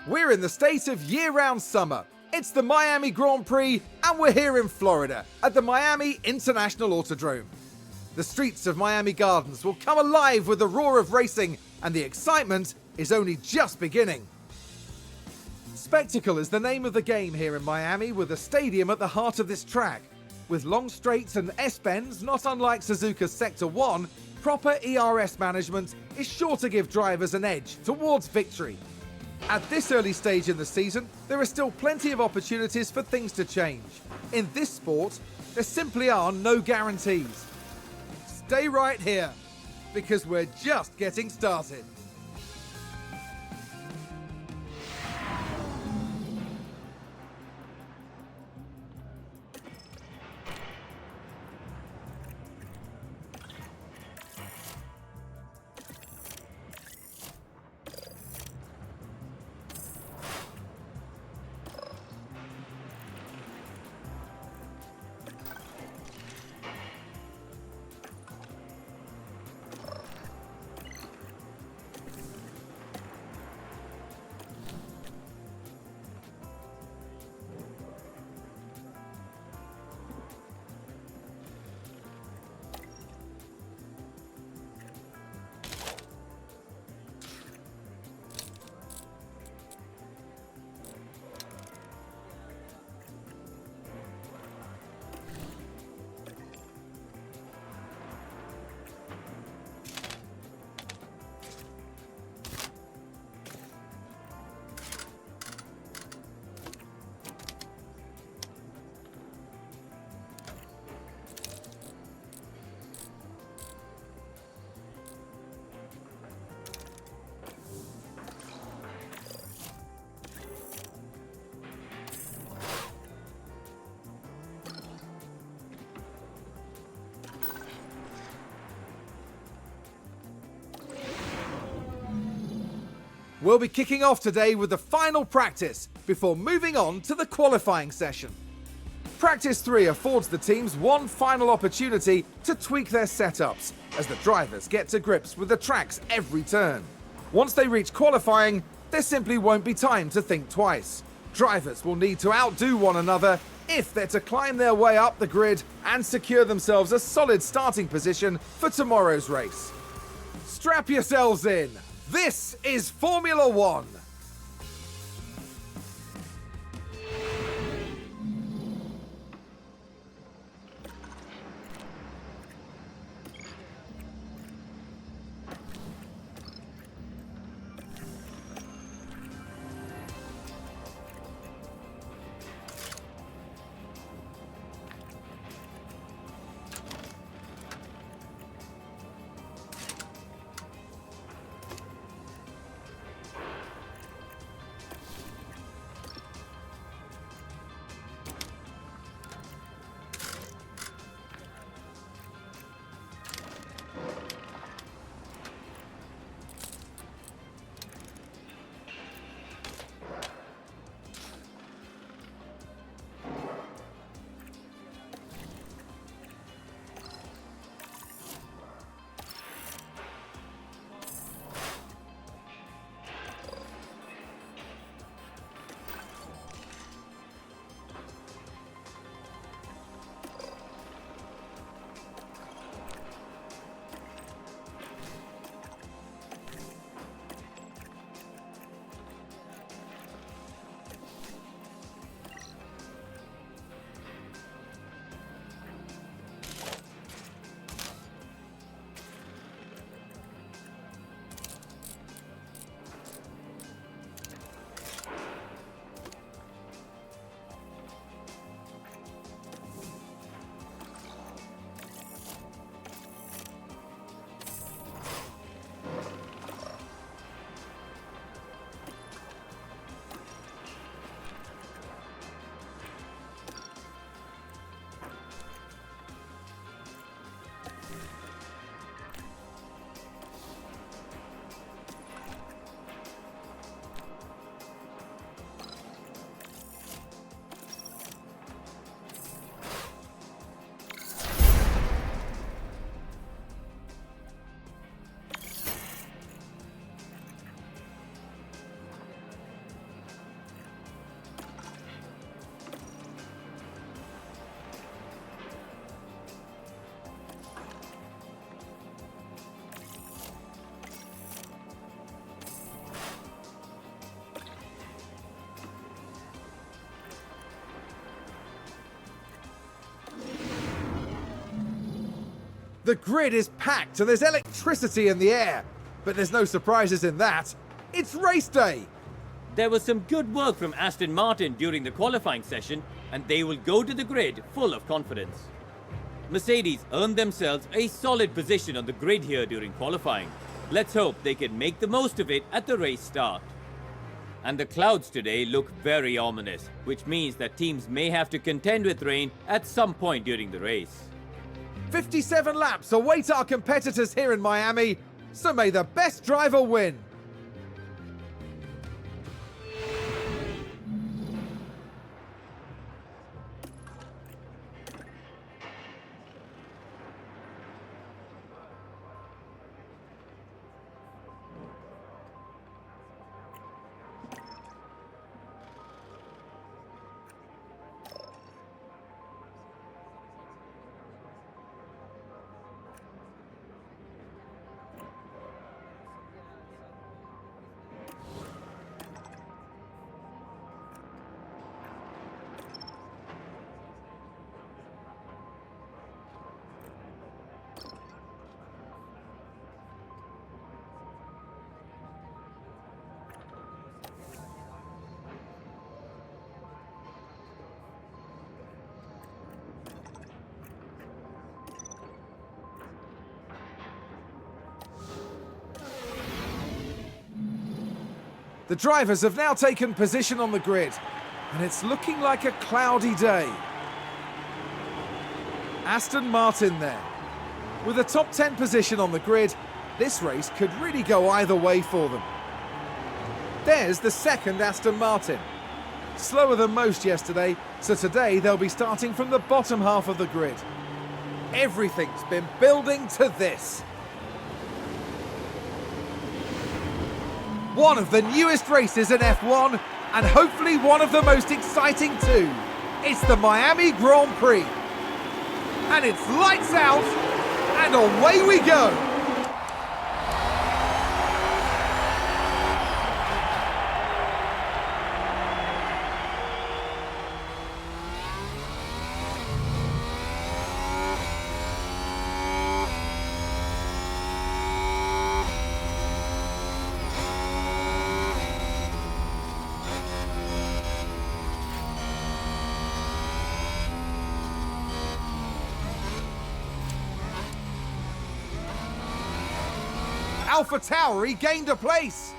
We're in the state of year-round summer. It's the Miami Grand Prix, and we're here in Florida at the Miami International Autodrome. The streets of Miami Gardens will come alive with the roar of racing, and the excitement is only just beginning. Spectacle is the name of the game here in Miami, with a stadium at the heart of this track. With long straights and S-bends, not unlike Suzuka's Sector 1, proper ERS management is sure to give drivers an edge towards victory. At this early stage in the season, there are still plenty of opportunities for things to change. In this sport, there simply are no guarantees. Stay right here, because we're just getting started. We'll be kicking off today with the final practice before moving on to the qualifying session. Practice 3 affords the teams one final opportunity to tweak their setups as the drivers get to grips with the tracks every turn. Once they reach qualifying, there simply won't be time to think twice. Drivers will need to outdo one another if they're to climb their way up the grid and secure themselves a solid starting position for tomorrow's race. Strap yourselves in. This is Formula One. The grid is packed and there's electricity in the air, but there's no surprises in that. It's race day! There was some good work from Aston Martin during the qualifying session, and they will go to the grid full of confidence. Mercedes earned themselves a solid position on the grid here during qualifying. Let's hope they can make the most of it at the race start. And the clouds today look very ominous, which means that teams may have to contend with rain at some point during the race. 57 laps await our competitors here in Miami, so may the best driver win. The drivers have now taken position on the grid, and it's looking like a cloudy day. Aston Martin there. With a top 10 position on the grid, this race could really go either way for them. There's the second Aston Martin. Slower than most yesterday, so today they'll be starting from the bottom half of the grid. Everything's been building to this. One of the newest races in F1, and hopefully one of the most exciting too. It's the Miami Grand Prix. And it's lights out, and away we go. AlphaTauri gained a place.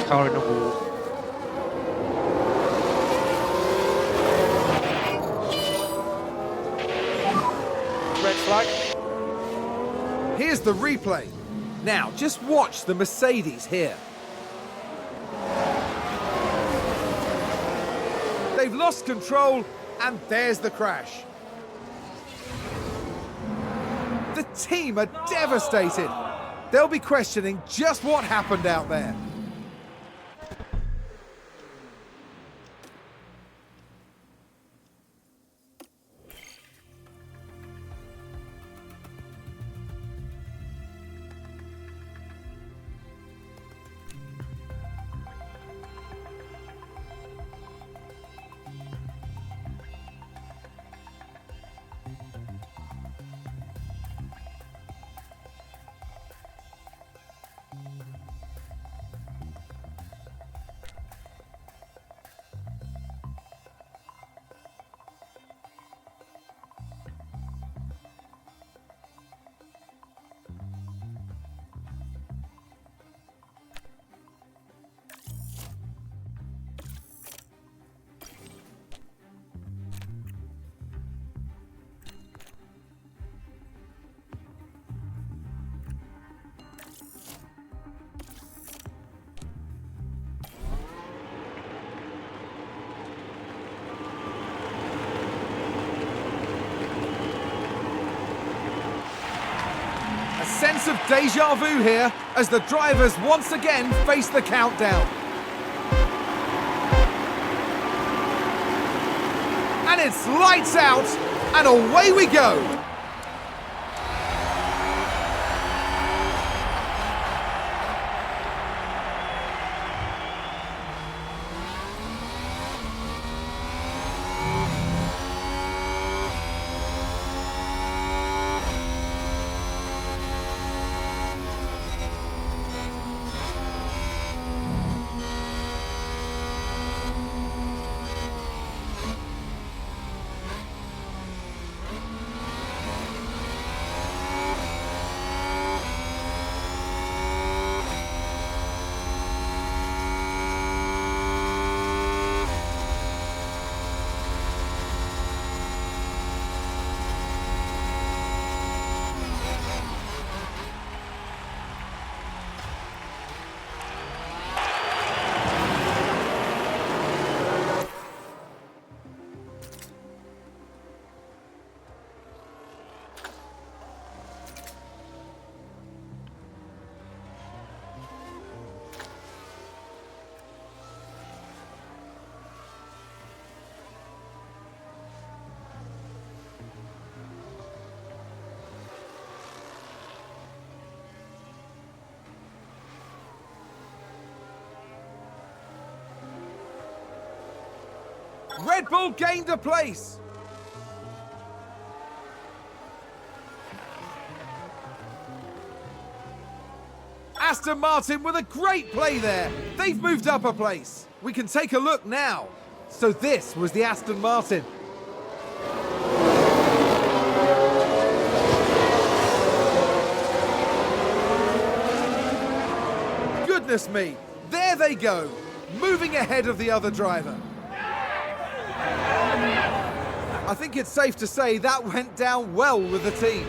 Car in the wall. Red flag. Here's the replay. Now, just watch the Mercedes here. They've lost control, and there's the crash. The team are devastated. They'll be questioning just what happened out there. sense of deja vu here as the drivers once again face the countdown. And it's lights out, and away we go. Red Bull gained a place. Aston Martin with a great play there. They've moved up a place. We can take a look now. So this was the Aston Martin. Goodness me, there they go, moving ahead of the other driver. I think it's safe to say that went down well with the team.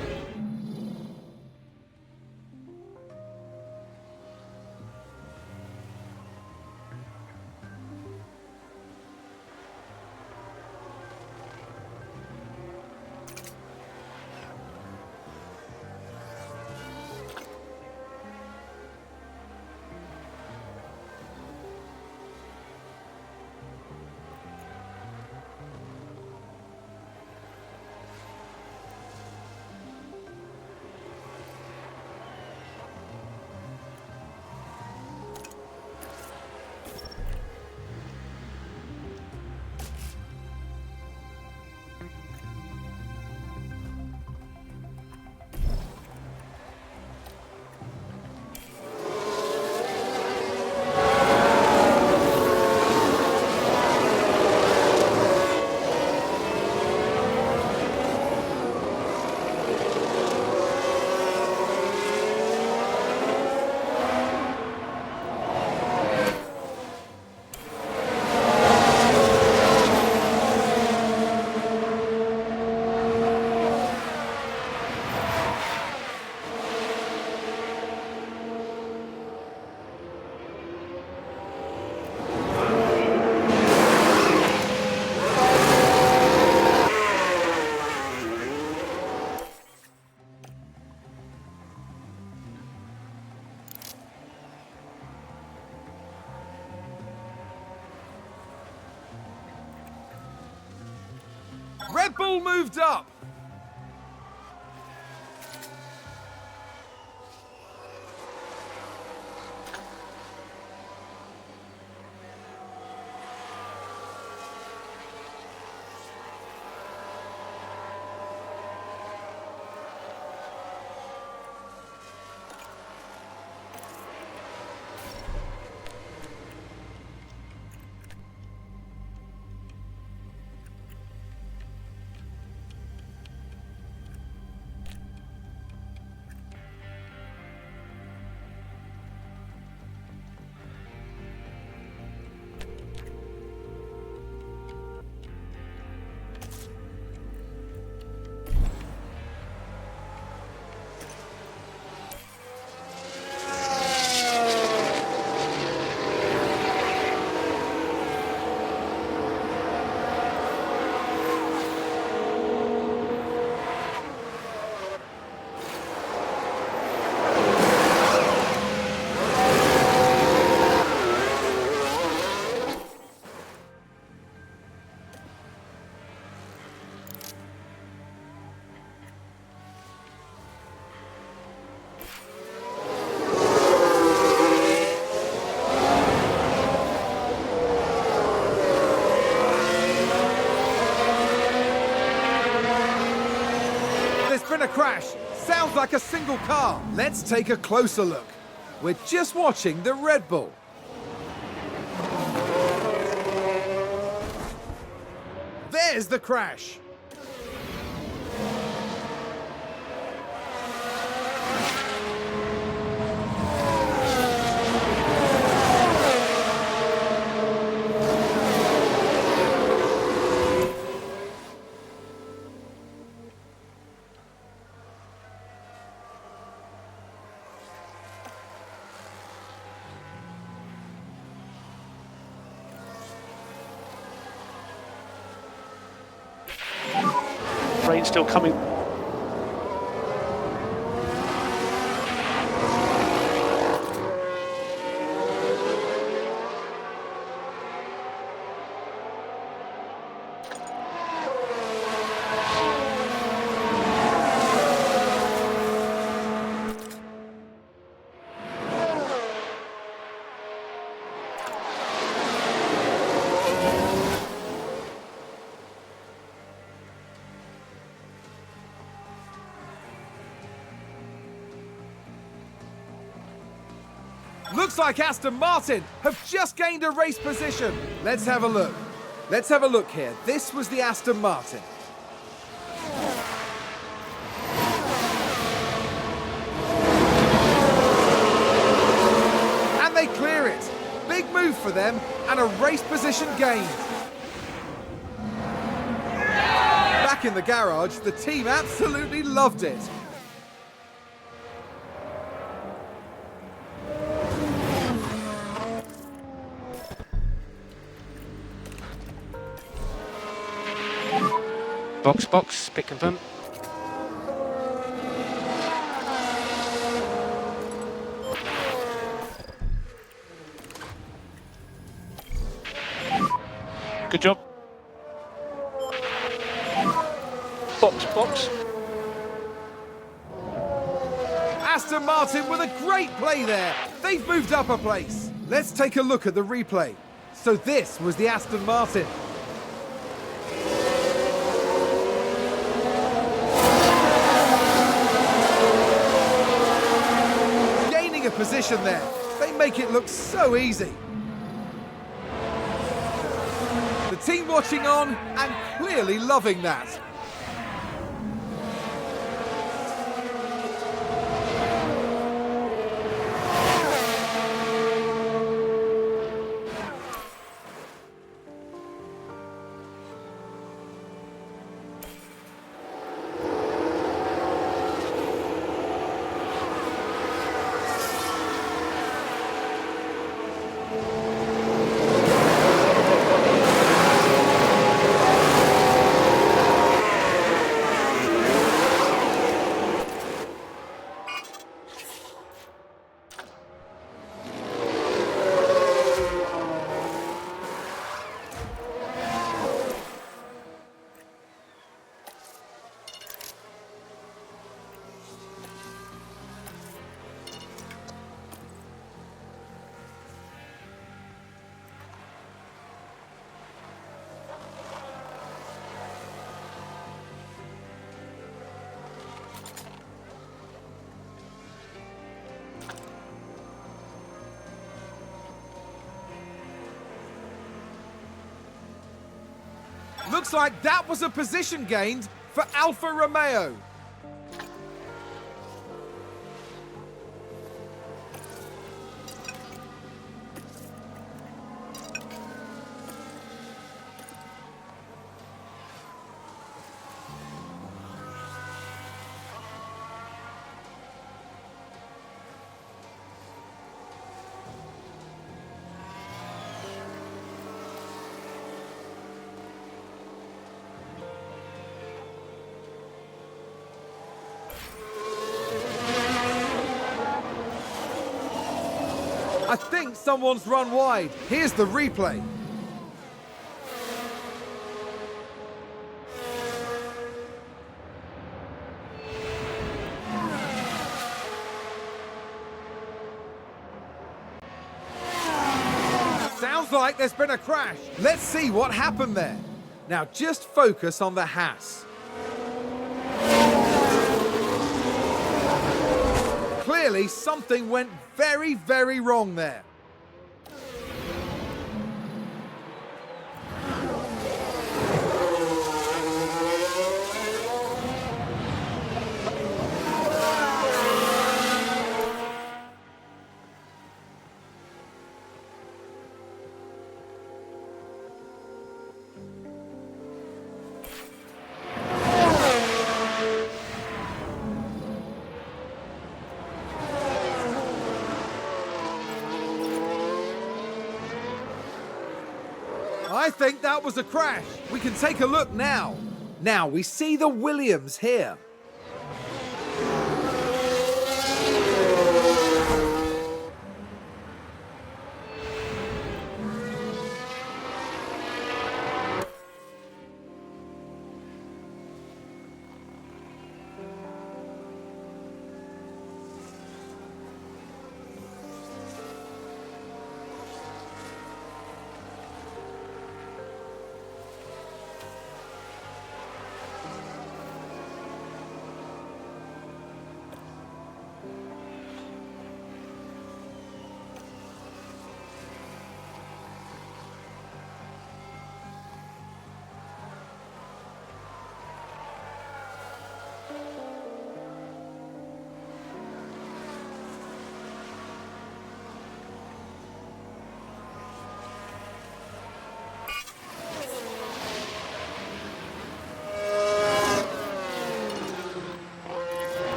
Red Bull moved up. like a single car. Let's take a closer look. We're just watching the Red Bull. There's the crash. Rain still coming. Looks like Aston Martin have just gained a race position. Let's have a look. Let's have a look here. This was the Aston Martin. And they clear it. Big move for them and a race position gained. Back in the garage, the team absolutely loved it. Box, pick and pump. Good job. Box. Aston Martin with a great play there. They've moved up a place. Let's take a look at the replay. So this was the Aston Martin. Gaining a position there. They make it look so easy. The team watching on and clearly loving that. Looks like that was a position gained for Alfa Romeo. I think someone's run wide. Here's the replay. Sounds like there's been a crash. Let's see what happened there. Now just focus on the Haas. Clearly, something went very, very wrong there. I think that was a crash. We can take a look now. Now we see the Williams here.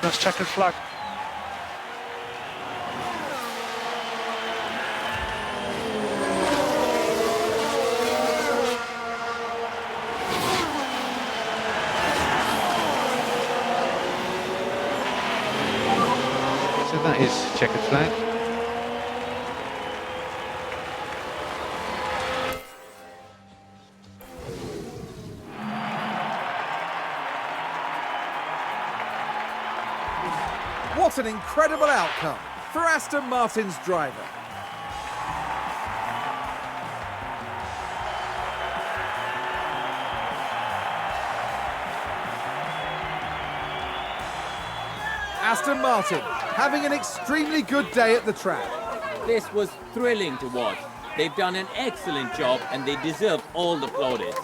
That's checkered flag. So that is checkered flag. What an incredible outcome for Aston Martin's driver. Aston Martin having an extremely good day at the track. This was thrilling to watch. They've done an excellent job and they deserve all the plaudits.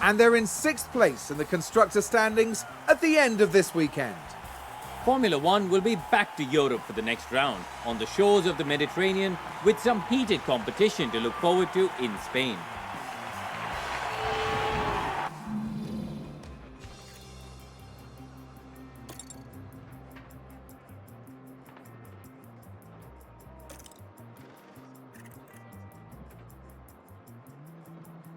And they're in 6th place in the constructor standings at the end of this weekend. Formula One will be back to Europe for the next round on the shores of the Mediterranean with some heated competition to look forward to in Spain.